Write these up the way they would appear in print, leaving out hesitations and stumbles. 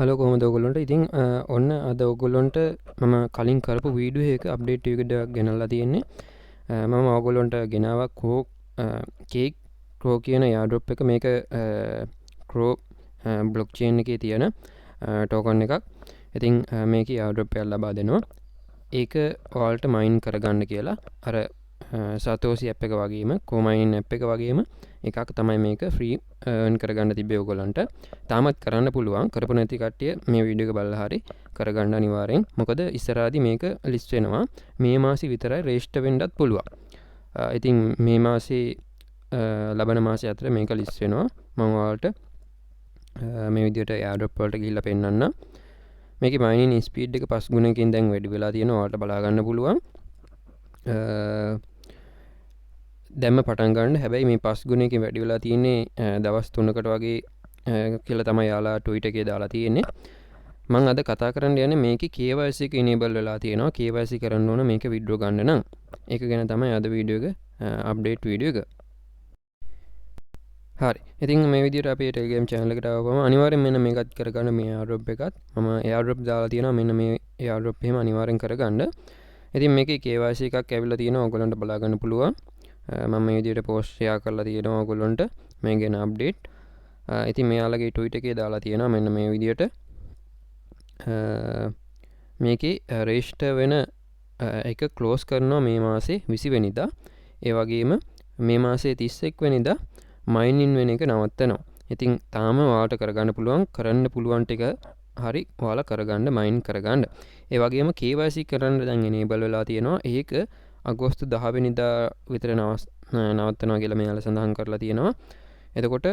Hello කොහොමද ඔයගොල්ලන්ට? ඉතින් ඔන්න අද ඔයගොල්ලන්ට මම කලින් කරපු වීඩියෝ එක අප්ඩේට් එකකට ගෙනල්ලා තියෙන්නේ. මම ඔයගොල්ලන්ට ගෙනාවා කේක් ක්‍රෝ කියන එයාඩ්‍රොප් එක. මේක ක්‍රෝ බ්ලොක් චේන් එකේ තියෙන ටෝකන් එකක්. ඉතින් මේක එයාඩ්‍රොප් එකක් ලබා දෙනවා. ඒක ඔයාලට මයින් කරගන්න කියලා. අර සතෝසි ඇප් එක වගේම කොමයින් ඇප් එක වගේම එකක් තමයි මේක ෆ්‍රී earn කරගන්න තිබ්බේ ඔයගොල්ලන්ට. තාමත් කරන්න පුළුවන්. කරපු නැති කට්ටිය මේ වීඩියෝ එක බලලා හරි කරගන්න අනිවාර්යෙන්. මොකද ඉස්සරහදී මේක ලිස්ට් වෙනවා. මේ මාසෙ විතරයි රෙජිස්ටර් වෙන්නත් පුළුවන්. ඉතින් මේ මාසේ ලබන මාසය අතර මේක ලිස්ට් වෙනවා. මම ඔයාලට මේ විදිහට airdrop වලට ගිහිල්ලා පෙන්නන්නම්. මේකේ mining speed එක 5 ගුණයකින් දැන් වැඩි වෙලා තියෙනවා. ඔයාලට බලා ගන්න පුළුවන්. දැම්ම පටන් ගන්න. හැබැයි මේ 5 ගුණයකින් වැඩි වෙලා තියෙන්නේ දවස් 3කට වගේ කියලා තමයි යාලා ට්වීට් එකේ දාලා තියෙන්නේ. මම අද කතා කරන්න යන්නේ මේකේ KYC එක enable වෙලා තියෙනවා. KYC කරන්න ඕන මේක withdraw ගන්න නම්. ඒක ගැන තමයි අද වීඩියෝ එක අප්ඩේට් වීඩියෝ එක. හරි. ඉතින් මේ විදිහට අපේ Telegram channel එකට ආවම අනිවාර්යෙන් මෙන්න මේකත් කරගන්න මේ airdrop එකත්. මම airdrop දාලා තියෙනවා. මෙන්න මේ airdrop එහෙම අනිවාර්යෙන් කරගන්න. ඉතින් මේකේ KYC එකක් ඇවිල්ලා තියෙනවා. ඔයගොල්ලන්ට බලා ගන්න පුළුවන්. මම මේ විදිහට පෝස්ට් ෂෙයා කරලා තියෙනවා ඔයගොල්ලන්ට මේ ගැන අප්ඩේට්. ඉතින් මෙයාලගේ ට්වීට් එකේ දාලා තියෙනවා මෙන්න මේ විදිහට. මේකේ රෙජිස්ටර් වෙන එක ක්ලෝස් කරනවා මේ මාසේ 20 වෙනිදා. ඒ වගේම මේ මාසේ 31 වෙනිදා මයින් වෙන එක නවත්තනවා. ඉතින් තාම ඔයාලට කරගන්න පුළුවන් ටික හරි ඔයාලා කරගන්න මයින් කරගන්න. ඒ වගේම KYC කරන්න දැන් enable වෙලා තියෙනවා. ඒක අගෝස්තු 10 වෙනිදා විතර නවත්තනවා කියලා මෙයාලා සඳහන් කරලා තියෙනවා. එතකොට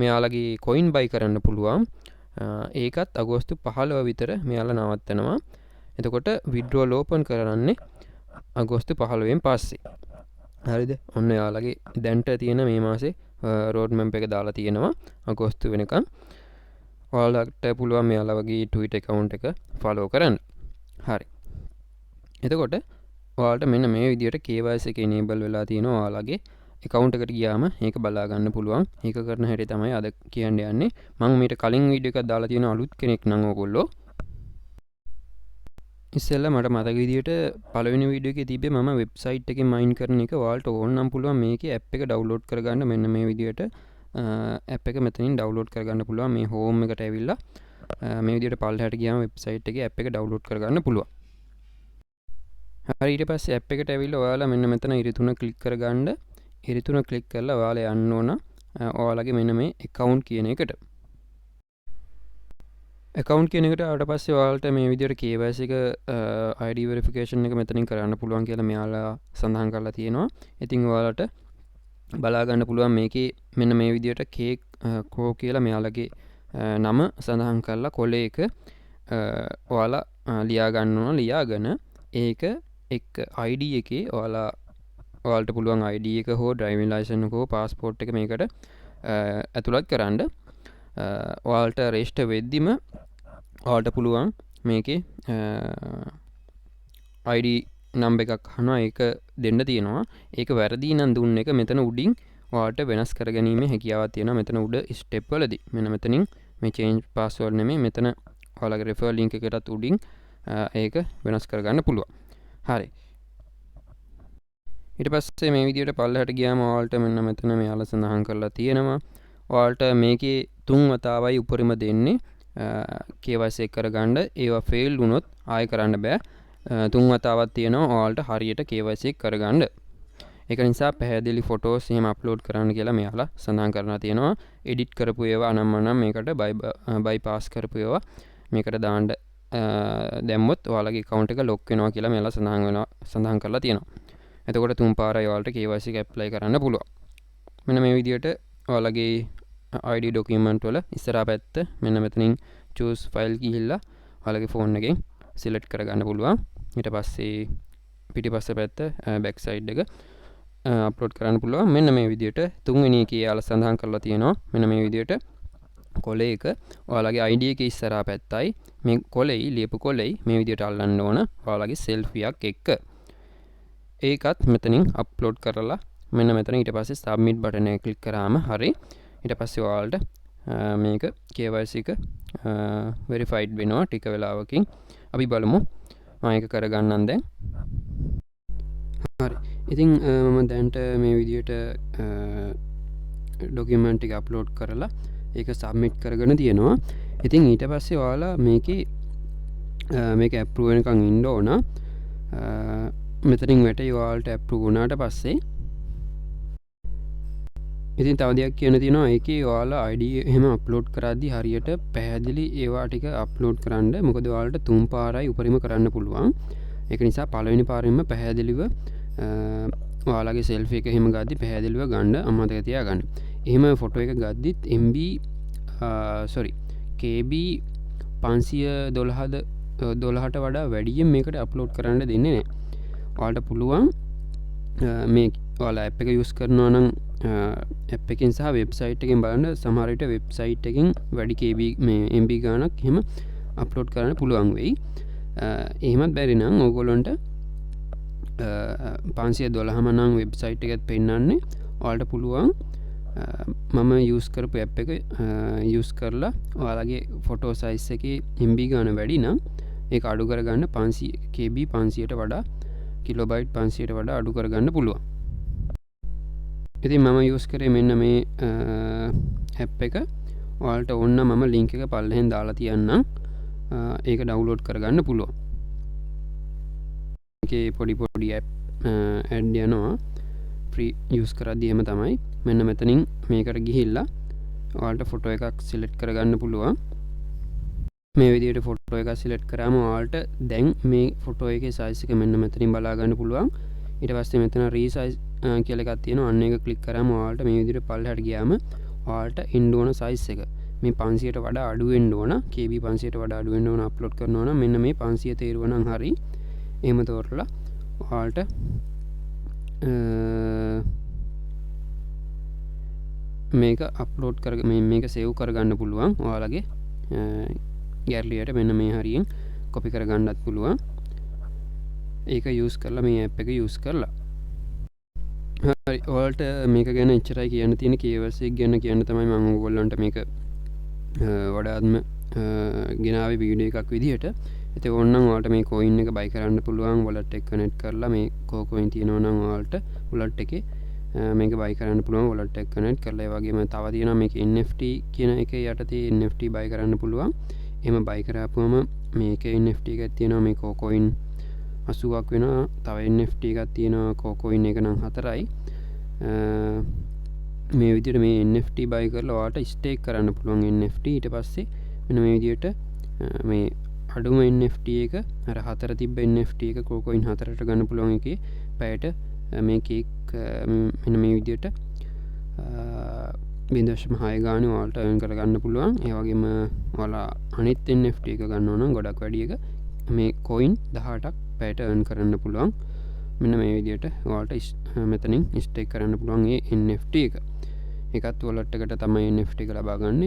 මෙයාලගේ coin buy කරන්න පුළුවන්. ඒකත් අගෝස්තු 15 විතර මෙයාලා නවත්තනවා. එතකොට withdrawal open කරන්නේ අගෝස්තු 15 පස්සේ. හරිද? ඔන්න යාලගේ දැන්ට තියෙන මේ මාසේ road map එක දාලා තියෙනවා අගෝස්තු වෙනකන්. ඔයාලට පුළුවන් මෙයාලා වගේ Twitter account එක follow කරන්න. හරි. එතකොට ඔයාලට මෙන්න මේ විදිහට KYC එක enable වෙලා තියෙනවා. ඔයාලගේ account එකට ගියාම ඒක බලා ගන්න පුළුවන්. ඒක කරන හැටි තමයි අද කියන්න යන්නේ. මම මීට කලින් වීඩියෝ එකක් දාලා තියෙන අලුත් කෙනෙක් නම් ඕගොල්ලෝ ඉස්සෙල්ලා මට මතක විදිහට පළවෙනි වීඩියෝ එකේ තිබ්බේ මම වෙබ්සයිට් එකෙන් මයින් කරන එක. ඔයාලට ඕන නම් පුළුවන් මේකේ app එක download කරගන්න. මෙන්න මේ විදිහට app එක මෙතනින් download කරගන්න පුළුවන්. මේ home එකට ඇවිල්ලා මේ විදිහට පල්ලෙහාට ගියාම වෙබ්සයිට් එකේ app එක download කරගන්න පුළුවන්. හරි, ඊට පස්සේ app එකට ඇවිල්ලා ඔයාලා මෙන්න මෙතන ඉරිතුන ක්ලික් කරගන්න. ඉරිතුන ක්ලික් කරලා ඔයාලා යන්න ඕන ඔයාලගේ මෙන්න මේ account කියන එකට. account කියන එකට ආවට පස්සේ ඔයාලට මේ විදිහට KYC එක ID verification එක මෙතනින් කරන්න පුළුවන් කියලා මෙයාලා සඳහන් කරලා තියෙනවා. ඉතින් ඔයාලට බලා ගන්න පුළුවන් මේකේ මෙන්න මේ විදිහට cake ක්‍රෝ කියලා මෙයාලගේ නම සඳහන් කරලා කොලේ එක ඔයාලා ලියා ගන්න ඕන. ලියාගෙන ඒක එක් ID එකේ ඔයාලට පුළුවන් ID එක හෝ driving license එක හෝ passport එක මේකට ඇතුළත් කරන්න. ඔයාලට register වෙද්දිම ඔයාලට පුළුවන් මේකේ ID number එකක් අහනවා. ඒක දෙන්න තියෙනවා. ඒක වැරදි නම් දුන්න එක මෙතන උඩින් ඔයාලට වෙනස් කරගැනීමේ හැකියාවක් තියෙනවා. මෙතන උඩ step වලදී මෙන්න මෙතනින් මේ change password නෙමෙයි මෙතන ඔයාලගේ refer link එකටත් උඩින් ඒක වෙනස් කරගන්න පුළුවන්. හරි. ඊට පස්සේ මේ විදිහට පල්ලෙහාට ගියාම ඔයාලට මෙන්න මෙතන මෙයාලා සඳහන් කරලා තියෙනවා. ඔයාලට මේකේ 3 වතාවයි උපරිම දෙන්නේ KYC එක කරගන්න. ඒවා fail වුණොත් ආයෙ කරන්න බෑ. 3 වතාවක් තියෙනවා ඔයාලට හරියට KYC එක කරගන්න. ඒක නිසා පැහැදිලි ෆොටෝස් එහෙම අප්ලෝඩ් කරන්න කියලා මෙයාලා සඳහන් කරලා තියෙනවා. එඩිට් කරපු ඒවා අනම්මනම් මේකට bypass කරපු ඒවා මේකට දාන්න දැම්මොත් ඔයාලගේ account එක lock වෙනවා කියලා මෙයාලා සඳහන් කරලා තියෙනවා. එතකොට 3 පාරයි ඔයාලට KYC එක apply කරන්න පුළුවන්. මෙන්න මේ විදිහට ඔයාලගේ ID document වල ඉස්සරහා පැත්ත මෙන්න මෙතනින් choose file ගිහිල්ලා ඔයාලගේ phone එකෙන් select කරගන්න පුළුවන්. ඊට පස්සේ පිටිපස්ස පැත්ත back side එක අප්ලෝඩ් කරන්න පුළුවන්. මෙන්න මේ විදිහට තුන්වෙනි එකේ යාලා සඳහන් කරලා තියෙනවා. මෙන්න මේ විදිහට කොලේ එක ඔයාලගේ ID එකේ ඉස්සරහා පැත්තයි මේ කොලෙයි ලියපු කොලෙයි මේ විදිහට අල්ලන්න ඕන ඔයාලගේ selfie එකක් එක්ක. ඒකත් මෙතනින් අප්ලෝඩ් කරලා මෙන්න මෙතන ඊට පස්සේ submit බටන් එක ක්ලික් කරාම හරි. ඊට පස්සේ ඔයාලට මේක KYC එක වෙරිෆයිඩ් වෙනවා ටික වෙලාවකින්. අපි බලමු මම ඒක කරගන්නම් දැන්. හරි. ඉතින් මම දැන්ට මේ විදියට ඩොකියුමන්ට් එක අප්ලෝඩ් කරලා ඒක සබ්මිට් කරගෙන තියෙනවා. ඉතින් ඊට පස්සේ ඔයාලා මේකේ මේක ඇප්රූව් වෙනකන් ඉන්න ඕන. මෙතනින් වැටේ ඔයාලට ඇප්රූව් වුණාට පස්සේ ඉතින් තව දෙයක් කියන්න තියෙනවා. ඒකේ ඔයාලා ID එහෙම අප්ලෝඩ් කරද්දී හරියට පැහැදිලි ඒවා ටික අප්ලෝඩ් කරන්න. මොකද ඔයාලට තුන් පාරයි උපරිම කරන්න පුළුවන්. ඒක නිසා පළවෙනි පාරෙන්ම පැහැදිලිව ඔයාලගේ සෙල්ෆි එක එහෙම ගද්දි පැහැදිලිව ගන්න අමතක තියාගන්න. එහෙම ෆොටෝ එක ගද්දිත් MB KB 512ට වඩා වැඩියෙන් මේකට අප්ලෝඩ් කරන්න දෙන්නේ නැහැ. ඔයාලට පුළුවන් මේ ඔයාලා ඇප් එක යූස් කරනවා නම් ඇප් එකෙන් සහ වෙබ්සයිට් එකෙන් බලන්න සමහර විට වෙබ්සයිට් එකෙන් වැඩි KB මේ MB ගාණක් එහෙම අප්ලෝඩ් කරන්න පුළුවන් වෙයි. එහෙමත් බැරි නම් ඕගොල්ලන්ට 512ම නම් වෙබ්සයිට් එකත් පෙන්නන්නේ. ඔයාලට පුළුවන් මම යූස් කරපු ඇප් එක යූස් කරලා ඔයාලගේ ෆොටෝ සයිස් එකේ MB ගාන වැඩි නම් ඒක අඩු කරගන්න 500 KB 500ට වඩා කිලෝබයිට් 500ට වඩා අඩු කරගන්න පුළුවන්. ඉතින් මම යූස් කරේ මෙන්න මේ ඇප් එක. ඔයාලට ඕන මම ලින්ක් එක පල්ලෙහෙන් දාලා තියන්නම්. ඒක ඩවුන්ලෝඩ් කරගන්න පුළුවන්. ඒකේ පොඩි ඇඩ් යනවා. ෆ්‍රී යූස් කරද්දී එහෙම තමයි. මෙන්න මෙතනින් මේකට ගිහිල්ලා ඔයාලට ෆොටෝ එකක් සිලෙක්ට් කරගන්න පුළුවන්. මේ විදිහට ෆොටෝ එකක් සිලෙක්ට් කරාම ඔයාලට දැන් මේ ෆොටෝ එකේ සයිස් එක මෙන්න මෙතනින් බලා ගන්න පුළුවන්. ඊට පස්සේ මෙතන රීසයිස් කියලා එකක් තියෙනවා. අන්න ඒක ක්ලික් කරාම ඔයාලට මේ විදිහට පල්ලෙහාට ගියාම ඔයාලට ඉන්න ඕන සයිස් එක මේ 500ට වඩා අඩු වෙන්න ඕන. KB 500ට වඩා අඩු වෙන්න ඕන අප්ලෝඩ් කරනවා නම් මෙන්න මේ 500 තේරුව නම් හරි. එහෙම තෝරලා ඔයාලට මේක අප්ලෝඩ් කර මේක සේව් කරගන්න පුළුවන්. ඔයාලගේ ගැලරියට මෙන්න මේ හරියෙන් කොපි කරගන්නත් පුළුවන්. ඒක යූස් කරලා මේ ඇප් එක යූස් කරලා හරි. ඔයාලට මේක ගැන එච්චරයි කියන්න තියෙන. KYC ගැන කියන්න තමයි මම ඔයගොල්ලන්ට මේක වඩාත්ම ගෙනාවේ වීඩියෝ එකක් විදිහට. ඉතින් ඕනනම් ඔයාලට මේ coin එක buy කරන්න පුළුවන්. wallet එක connect කරලා මේ coin තියෙනවා නම් ඔයාලට wallet එකේ මේක buy කරන්න පුළුවන්. wallet එක connect කරලා ඒ වගේම තව තියෙනවා මේක NFT කියන එකේ යටතේ NFT buy කරන්න පුළුවන්. එහෙම buy කරාපුවම මේකේ NFT එකක් තියෙනවා. මේ coin 80ක් වෙනවා. තව NFT එකක් තියෙනවා. coin එක නම් 4යි. මේ විදිහට මේ NFT buy කරලා ඔයාලට stake කරන්න පුළුවන් NFT. ඊට පස්සේ මෙන්න මේ විදිහට මේ අඩුම NFT එක අර 4 තිබ්බ NFT එක coin 4ට ගන්න පුළුවන්. එකේ පැයට මේ කේක් මෙන්න මේ විදිහට 0.6 ගානේ ඔයාලට earn කරගන්න පුළුවන්. ඒ වගේම ඔයාලා අනිත් NFT එක ගන්නවා නම් ගොඩක් වැඩි එක මේ coin 18ක් පැයට earn කරන්න පුළුවන්. මෙන්න මේ විදිහට ඔයාලට මෙතනින් stake කරන්න පුළුවන් මේ NFT එක. ඒකත් wallet එකට තමයි NFT එක ලබා ගන්න.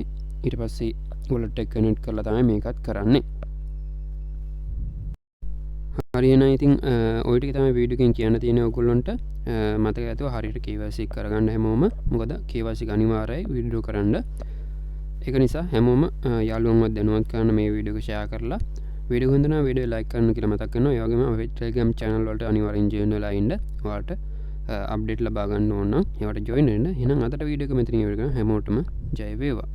ඊට පස්සේ wallet එක connect කරලා තමයි මේකත් කරන්නේ. හරි එහෙනම් ඉතින් ඔය ටික තමයි වීඩියෝ එකෙන් කියන්න තියෙන්නේ ඔයගොල්ලන්ට. මතක ඇතුව හරියට KYC කරගන්න හැමෝම. මොකද KYC අනිවාර්යයි වීඩියෝ කරන්න. ඒක නිසා හැමෝම යාළුවන්වත් දැනුවත් කරන්න මේ වීඩියෝ එක ෂෙයා කරලා වීඩියෝ හොඳ නම් වීඩියෝ ලයික් කරන්න කියලා මතක් කරනවා. ඒ වගේම අපේ Telegram channel වලට අනිවාර්යෙන් join වෙලා ඉන්න. ඔයාලට අප්ඩේට් ලබා ගන්න ඕන නම් ඒවට join වෙන්න. එහෙනම් අදට වීඩියෝ එක මෙතනින් ඉවර කරනවා. හැමෝටම ජය වේවා.